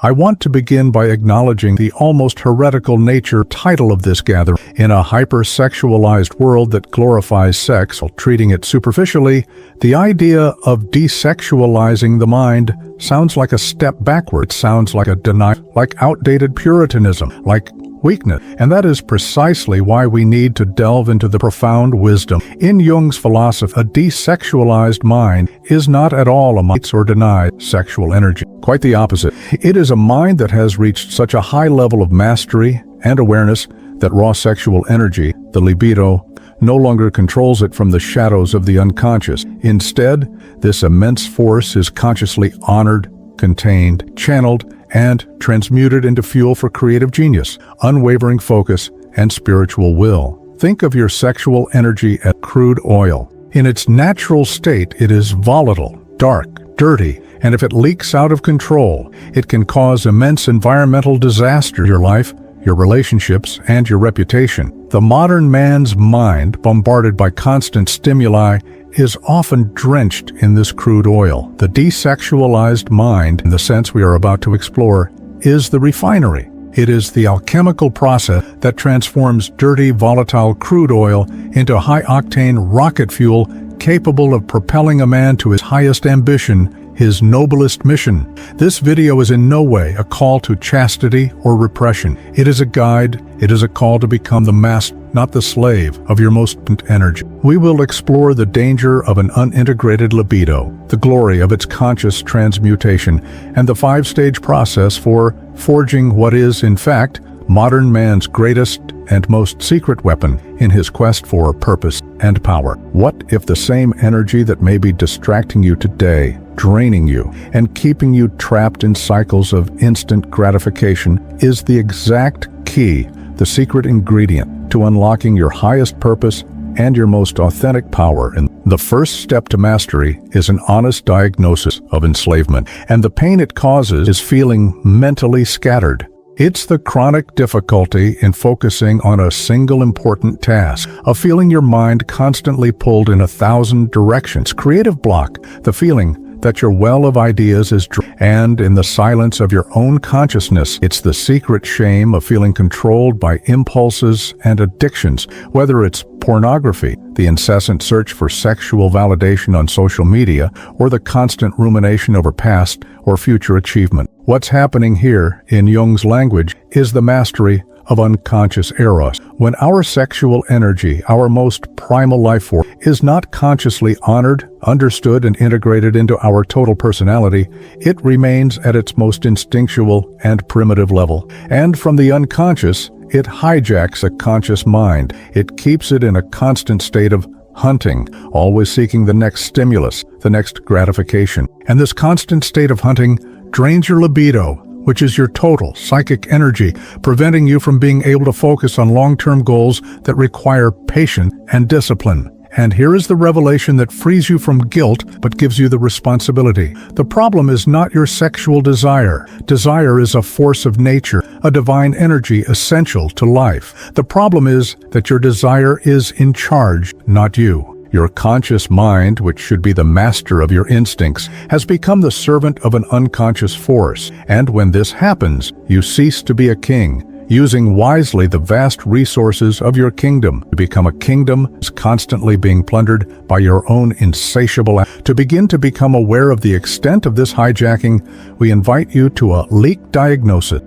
I want to begin by acknowledging the almost heretical nature title of this gathering. In a hypersexualized world that glorifies sex while treating it superficially, the idea of desexualizing the mind sounds like a step backward. It sounds like a denial, like outdated Puritanism, like weakness. And that is precisely why we need to delve into the profound wisdom. In Jung's philosophy, a desexualized mind is not at all a mind or denies sexual energy. Quite the opposite. It is a mind that has reached such a high level of mastery and awareness that raw sexual energy, the libido, no longer controls it from the shadows of the unconscious. Instead, this immense force is consciously honored, contained, channeled, and transmuted into fuel for creative genius, unwavering focus, and spiritual will. Think of your sexual energy as crude oil. In its natural state, it is volatile, dark, dirty, and if it leaks out of control, it can cause immense environmental disaster in your life, your relationships, and your reputation. The modern man's mind, bombarded by constant stimuli, is often drenched in this crude oil. The desexualized mind, in the sense we are about to explore, is the refinery. It is the alchemical process that transforms dirty, volatile crude oil into high-octane rocket fuel capable of propelling a man to his highest ambition, his noblest mission. This video is in no way a call to chastity or repression. It is a guide. It is a call to become the master, not the slave, of your most potent energy. We will explore the danger of an unintegrated libido, the glory of its conscious transmutation, and the 5-stage process for forging what is, in fact, modern man's greatest and most secret weapon in his quest for purpose and power. What if the same energy that may be distracting you today, draining you, and keeping you trapped in cycles of instant gratification is the exact key, the secret ingredient to unlocking your highest purpose and your most authentic power? And the first step to mastery is an honest diagnosis of enslavement, and the pain it causes is feeling mentally scattered. It's the chronic difficulty in focusing on a single important task, of feeling your mind constantly pulled in 1,000 directions. Creative block, the feeling that your well of ideas is and in the silence of your own consciousness. It's the secret shame of feeling controlled by impulses and addictions, whether it's pornography, the incessant search for sexual validation on social media, or the constant rumination over past or future achievement. What's happening here, in Jung's language, is the mastery of unconscious eros. When our sexual energy, our most primal life force, is not consciously honored, understood, and integrated into our total personality, it remains at its most instinctual and primitive level. And from the unconscious, it hijacks a conscious mind. It keeps it in a constant state of hunting, always seeking the next stimulus, the next gratification. And this constant state of hunting drains your libido, which is your total psychic energy, preventing you from being able to focus on long-term goals that require patience and discipline. And here is the revelation that frees you from guilt but gives you the responsibility. The problem is not your sexual desire. Desire is a force of nature, a divine energy essential to life. The problem is that your desire is in charge, not you. Your conscious mind, which should be the master of your instincts, has become the servant of an unconscious force. And when this happens, you cease to be a king, using wisely the vast resources of your kingdom. To become a kingdom is constantly being plundered by your own insatiable. To begin to become aware of the extent of this hijacking, we invite you to a leak diagnosis.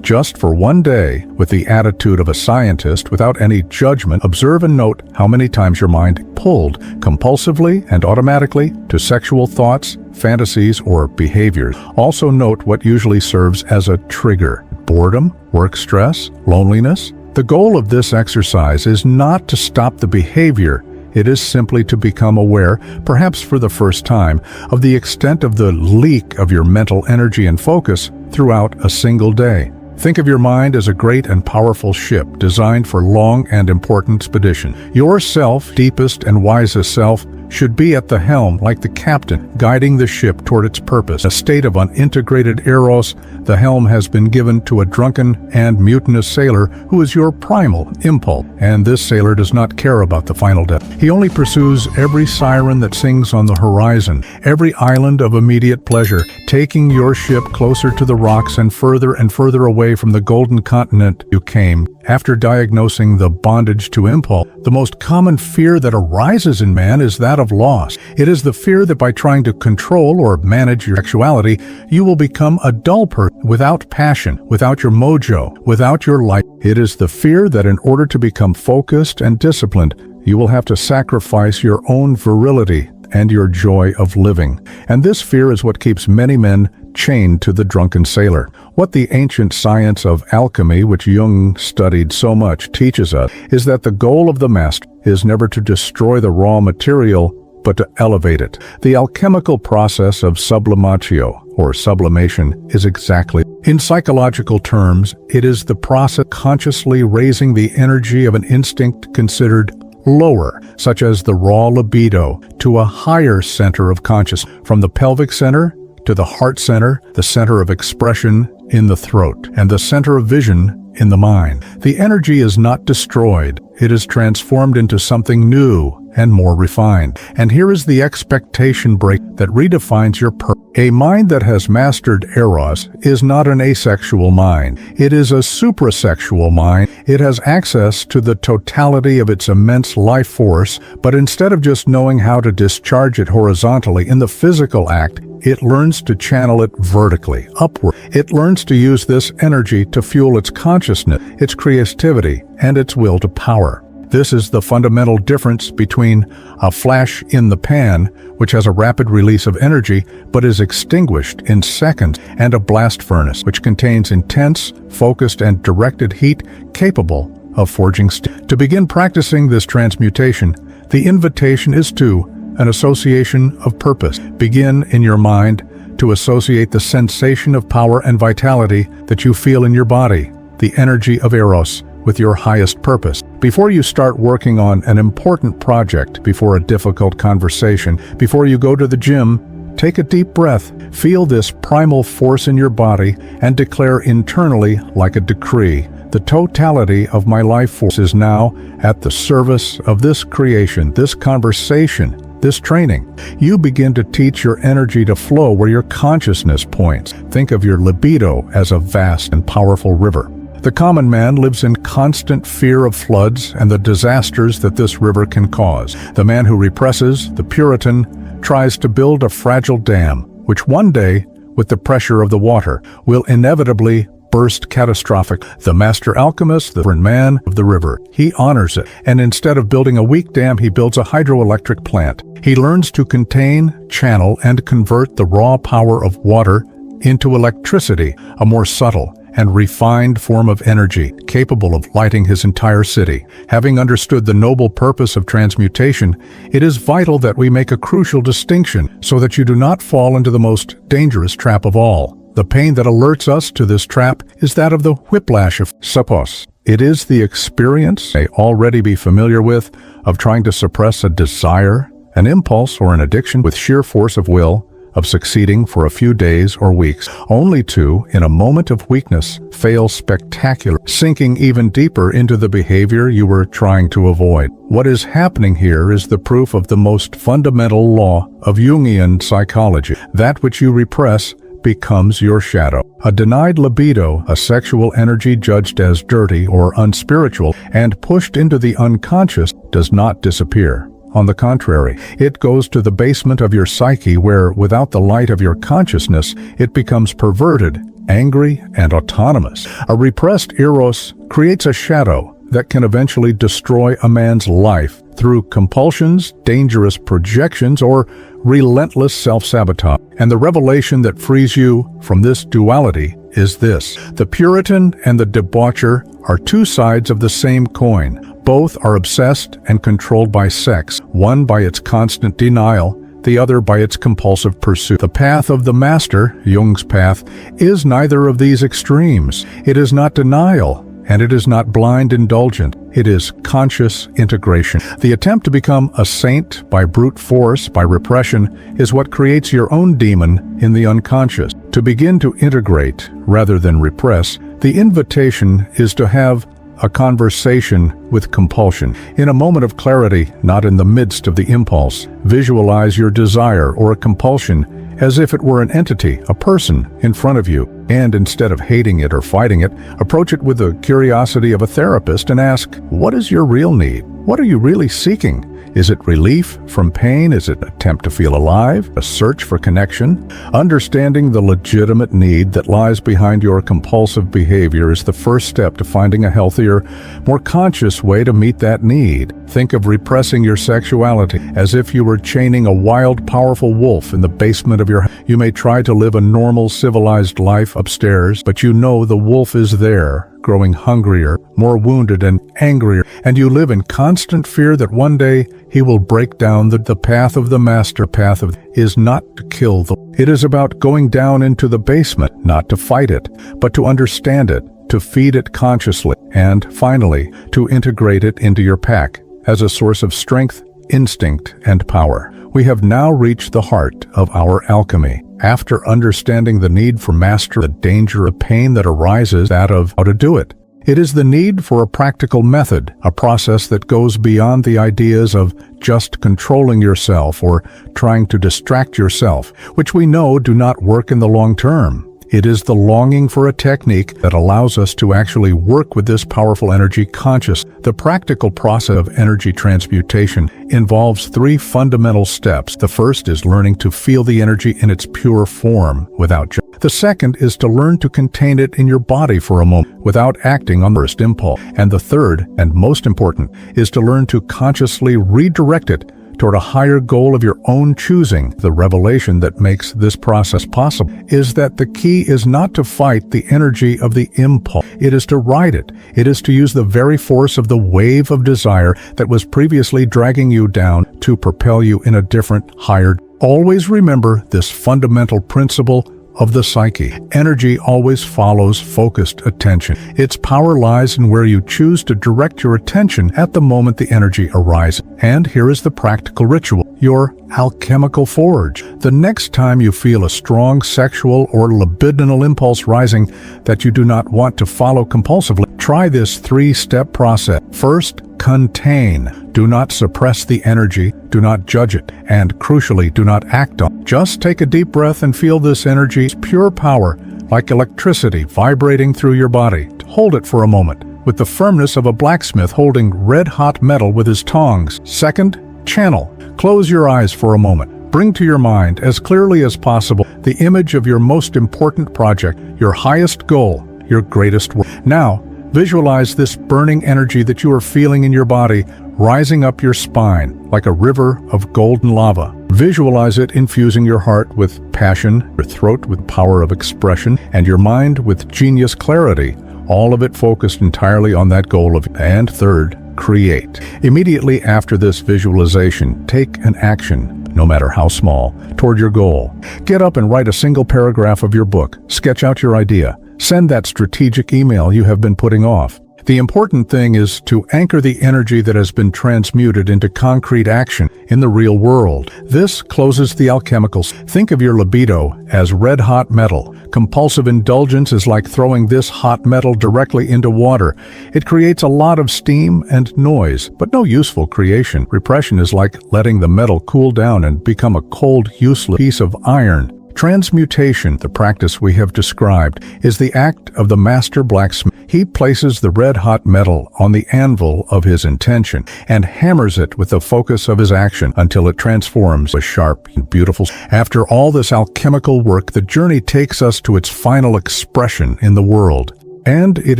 Just for one day, with the attitude of a scientist without any judgment, observe and note how many times your mind pulled compulsively and automatically to sexual thoughts, fantasies, or behaviors. Also note what usually serves as a trigger: boredom, work stress, loneliness. The goal of this exercise is not to stop the behavior. It is simply to become aware, perhaps for the first time, of the extent of the leak of your mental energy and focus throughout a single day. Think of your mind as a great and powerful ship designed for long and important expedition. Your self, deepest and wisest self, should be at the helm like the captain, guiding the ship toward its purpose. A state of unintegrated eros, the helm has been given to a drunken and mutinous sailor who is your primal impulse. And this sailor does not care about the final death. He only pursues every siren that sings on the horizon, every island of immediate pleasure, taking your ship closer to the rocks and further away from the golden continent you came. After diagnosing the bondage to impulse, the most common fear that arises in man is that of loss. It is the fear that by trying to control or manage your sexuality, you will become a dull person without passion, without your mojo, without your light. It is the fear that in order to become focused and disciplined, you will have to sacrifice your own virility and your joy of living. And this fear is what keeps many men chained to the drunken sailor. What the ancient science of alchemy, which Jung studied so much, teaches us is that the goal of the master is never to destroy the raw material, but to elevate it. The alchemical process of sublimatio, or sublimation, is exactly. In psychological terms, it is the process consciously raising the energy of an instinct considered lower, such as the raw libido, to a higher center of consciousness, from the pelvic center to the heart center, the center of expression in the throat, and the center of vision in the mind. The energy is not destroyed. It is transformed into something new and more refined. And here is the expectation break that redefines your purpose. A mind that has mastered eros is not an asexual mind. It is a suprasexual mind. It has access to the totality of its immense life force, but instead of just knowing how to discharge it horizontally in the physical act, it learns to channel it vertically, upward. It learns to use this energy to fuel its consciousness, its creativity, and its will to power. This is the fundamental difference between a flash in the pan, which has a rapid release of energy but is extinguished in seconds, and a blast furnace, which contains intense, focused, and directed heat capable of forging steel. To begin practicing this transmutation, the invitation is to an association of purpose. Begin in your mind to associate the sensation of power and vitality that you feel in your body, the energy of eros, with your highest purpose. Before you start working on an important project, before a difficult conversation, before you go to the gym, take a deep breath, feel this primal force in your body, and declare internally like a decree. The totality of my life force is now at the service of this creation, this conversation, this training. You begin to teach your energy to flow where your consciousness points. Think of your libido as a vast and powerful river. The common man lives in constant fear of floods and the disasters that this river can cause. The man who represses, the Puritan, tries to build a fragile dam, which one day, with the pressure of the water, will inevitably burst catastrophic. The master alchemist, the man of the river, he honors it, and instead of building a weak dam, he builds a hydroelectric plant. He learns to contain, channel, and convert the raw power of water into electricity, a more subtle and refined form of energy, capable of lighting his entire city. Having understood the noble purpose of transmutation, it is vital that we make a crucial distinction so that you do not fall into the most dangerous trap of all. The pain that alerts us to this trap is that of the whiplash of suppos. It is the experience, may already be familiar with, of trying to suppress a desire, an impulse, or an addiction with sheer force of will, of succeeding for a few days or weeks, only to, in a moment of weakness, fail spectacular, sinking even deeper into the behavior you were trying to avoid. What is happening here is the proof of the most fundamental law of Jungian psychology. That which you repress becomes your shadow. A denied libido, a sexual energy judged as dirty or unspiritual and pushed into the unconscious, does not disappear. On the contrary, it goes to the basement of your psyche where, without the light of your consciousness, it becomes perverted, angry, and autonomous. A repressed eros creates a shadow that can eventually destroy a man's life through compulsions, dangerous projections, or relentless self-sabotage. And the revelation that frees you from this duality is this: the Puritan and the debaucher are two sides of the same coin. Both are obsessed and controlled by sex, one by its constant denial, the other by its compulsive pursuit. The path of the master, Jung's path, is neither of these extremes. It is not denial, And it is not blind indulgence, it is conscious integration. The attempt to become a saint by brute force, by repression, is what creates your own demon in the unconscious. To begin to integrate rather than repress, the invitation is to have a conversation with compulsion. In a moment of clarity, not in the midst of the impulse, visualize your desire or a compulsion as if it were an entity, a person, in front of you. And instead of hating it or fighting it, approach it with the curiosity of a therapist and ask, what is your real need? What are you really seeking? Is it relief from pain? Is it an attempt to feel alive? A search for connection? Understanding the legitimate need that lies behind your compulsive behavior is the first step to finding a healthier, more conscious way to meet that need. Think of repressing your sexuality as if you were chaining a wild, powerful wolf in the basement of your house. You may try to live a normal, civilized life upstairs, but you know the wolf is there, growing hungrier, more wounded and angrier, and you live in constant fear that one day he will break down the path of the master. Path of is not to kill it is about going down into the basement, not to fight it, but to understand it, to feed it consciously, and finally, to integrate it into your pack as a source of strength, instinct, and power. We have now reached the heart of our alchemy. After understanding the need for mastery, the danger of pain that arises, that of how to do it. It is the need for a practical method, a process that goes beyond the ideas of just controlling yourself or trying to distract yourself, which we know do not work in the long term. It is the longing for a technique that allows us to actually work with this powerful energy conscious. The practical process of energy transmutation involves 3 fundamental steps. The first is learning to feel the energy in its pure form without judgment. The second is to learn to contain it in your body for a moment without acting on the first impulse. And the third, and most important, is to learn to consciously redirect it toward a higher goal of your own choosing. The revelation that makes this process possible is that the key is not to fight the energy of the impulse. It is to ride it. It is to use the very force of the wave of desire that was previously dragging you down to propel you in a different, higher. Always remember this fundamental principle of the psyche. Energy always follows focused attention. Its power lies in where you choose to direct your attention at the moment the energy arises. And here is the practical ritual, your alchemical forge. The next time you feel a strong sexual or libidinal impulse rising that you do not want to follow compulsively, try this 3-step process. First, contain. Do not suppress the energy, do not judge it, and crucially, do not act on it. Just take a deep breath and feel this energy's pure power, like electricity vibrating through your body. Hold it for a moment, with the firmness of a blacksmith holding red-hot metal with his tongs. Second, channel. Close your eyes for a moment. Bring to your mind, as clearly as possible, the image of your most important project, your highest goal, your greatest work. Now, visualize this burning energy that you are feeling in your body rising up your spine like a river of golden lava. Visualize it infusing your heart with passion, your throat with power of expression, and your mind with genius clarity, all of it focused entirely on that goal of. And third, create. Immediately after this visualization, take an action, no matter how small, toward your goal. Get up and write a single paragraph of your book. Sketch out your idea. Send that strategic email you have been putting off. The important thing is to anchor the energy that has been transmuted into concrete action in the real world. This closes the alchemicals. Think of your libido as red-hot metal. Compulsive indulgence is like throwing this hot metal directly into water. It creates a lot of steam and noise, but no useful creation. Repression is like letting the metal cool down and become a cold, useless piece of iron. Transmutation, the practice we have described, is the act of the master blacksmith. He places the red-hot metal on the anvil of his intention and hammers it with the focus of his action until it transforms a sharp and beautiful. After all this alchemical work, the journey takes us to its final expression in the world. And it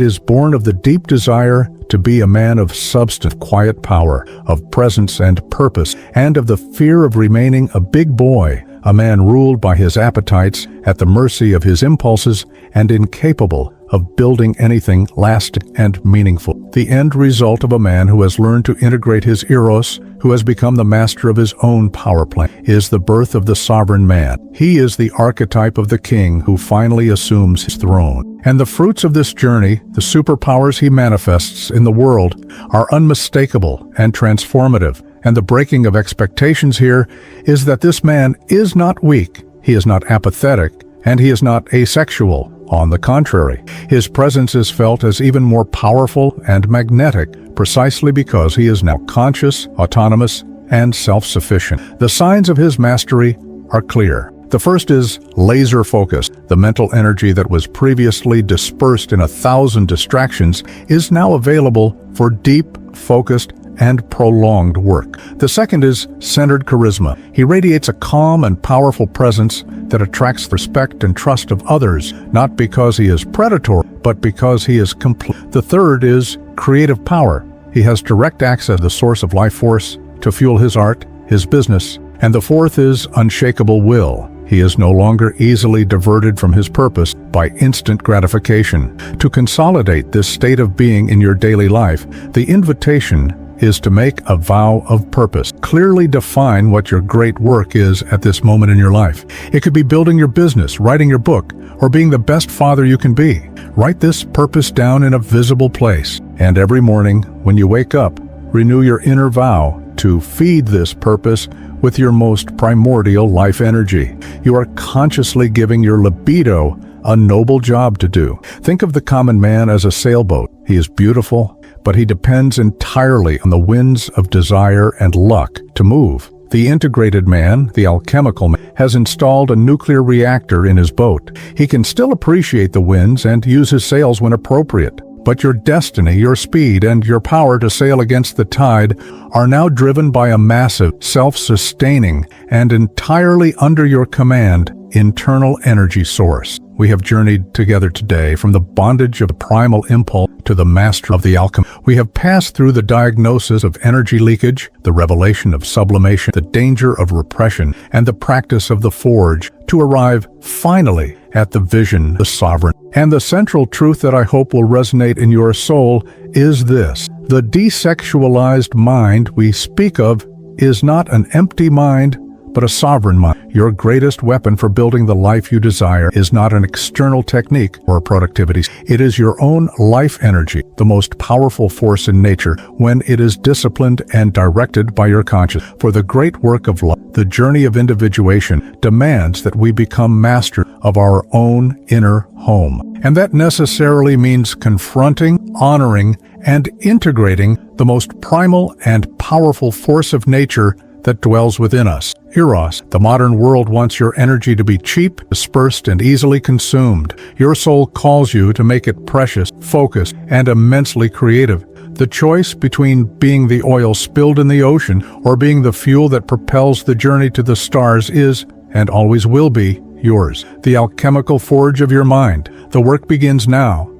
is born of the deep desire to be a man of substance, quiet power, of presence and purpose, and of the fear of remaining a big boy, a man ruled by his appetites, at the mercy of his impulses, and incapable of building anything lasting and meaningful. The end result of a man who has learned to integrate his eros, who has become the master of his own power plant, is the birth of the sovereign man. He is the archetype of the king who finally assumes his throne. And the fruits of this journey, the superpowers he manifests in the world, are unmistakable and transformative. And the breaking of expectations here is that this man is not weak, he is not apathetic, and he is not asexual. On the contrary, his presence is felt as even more powerful and magnetic, precisely because he is now conscious, autonomous, and self-sufficient. The signs of his mastery are clear. The first is laser focus. The mental energy that was previously dispersed in 1,000 distractions is now available for deep, focused, and prolonged work. The second is centered charisma. He radiates a calm and powerful presence that attracts the respect and trust of others, not because he is predatory, but because he is complete. The third is creative power. He has direct access to the source of life force to fuel his art, his business. And the fourth is unshakable will. He is no longer easily diverted from his purpose by instant gratification. To consolidate this state of being in your daily life, the invitation is to make a vow of purpose. Clearly define what your great work is at this moment in your life. It could be building your business, writing your book, or being the best father you can be. Write this purpose down in a visible place. And every morning, when you wake up, renew your inner vow to feed this purpose with your most primordial life energy. You are consciously giving your libido a noble job to do. Think of the common man as a sailboat. He is beautiful, but he depends entirely on the winds of desire and luck to move. The integrated man, the alchemical man, has installed a nuclear reactor in his boat. He can still appreciate the winds and use his sails when appropriate. But your destiny, your speed, and your power to sail against the tide are now driven by a massive, self-sustaining, and entirely under your command internal energy source. We have journeyed together today from the bondage of the primal impulse to the master of the alchemy. We have passed through the diagnosis of energy leakage, the revelation of sublimation, the danger of repression, and the practice of the forge, to arrive finally at the vision, the sovereign. And the central truth that I hope will resonate in your soul is this: the desexualized mind we speak of is not an empty mind, but a sovereign mind. Your greatest weapon for building the life you desire is not an external technique or productivity. It is your own life energy, the most powerful force in nature when it is disciplined and directed by your conscience. For the great work of life, the journey of individuation demands that we become master of our own inner home. And that necessarily means confronting, honoring, and integrating the most primal and powerful force of nature that dwells within us, Eros. The modern world wants your energy to be cheap, dispersed, and easily consumed. Your soul calls you to make it precious, focused, and immensely creative. The choice between being the oil spilled in the ocean or being the fuel that propels the journey to the stars is, and always will be, yours. The alchemical forge of your mind. The work begins now.